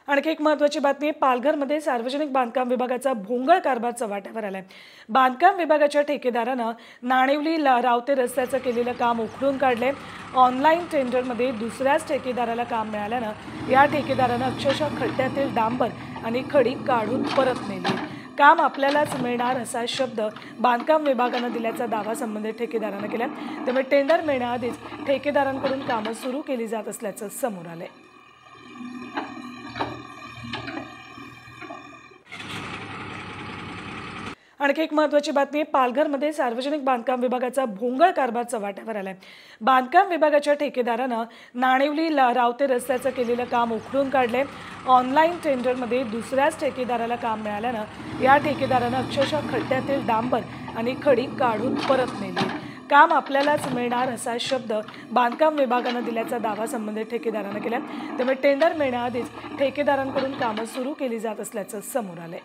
आणखी एक महत्त्वाची बातमी आहे। पालघरमध्ये सार्वजनिक बांधकाम विभागाचा भोंगळ कारभार चव्हाट्यावर आलाय। बांधकाम विभागाच्या ठेकेदारानं नाणिवली रावते रस्त्याचं केलेलं काम उखडून काढले। ऑनलाईन टेंडरमध्ये दुसऱ्याच ठेकेदाराला काम मिळाल्यानं या ठेकेदारानं अक्षरशः खड्ड्यातील डांबर आणि खडी काढून परत नेली। काम आपल्यालाच मिळणार असा शब्द बांधकाम विभागानं दिल्याचा दावा संबंधित ठेकेदारानं केला। त्यामुळे टेंडर मिळण्याआधीच ठेकेदारांकडून कामं सुरू केली जात असल्याचं समोर आलंय। आणखी एक महत्त्वाची बातमी आहे। पालघरमध्ये सार्वजनिक बांधकाम विभागाचा भोंगळ कारभार चव्हाट्यावर आलाय। बांधकाम विभागाच्या ठेकेदारानं नाणिवली रावते रस्त्याचं केलेलं काम उखडून काढले। ऑनलाईन टेंडरमध्ये दुसऱ्याच ठेकेदाराला काम मिळाल्यानं या ठेकेदारानं अक्षरशः खड्ड्यातील डांबर आणि खडी काढून परत नेली। काम आपल्यालाच मिळणार असा शब्द बांधकाम विभागानं दिल्याचा दावा संबंधित ठेकेदारानं केला। त्यामुळे टेंडर मिळण्याआधीच ठेकेदारांकडून कामं सुरू केली जात असल्याचं समोर आलंय।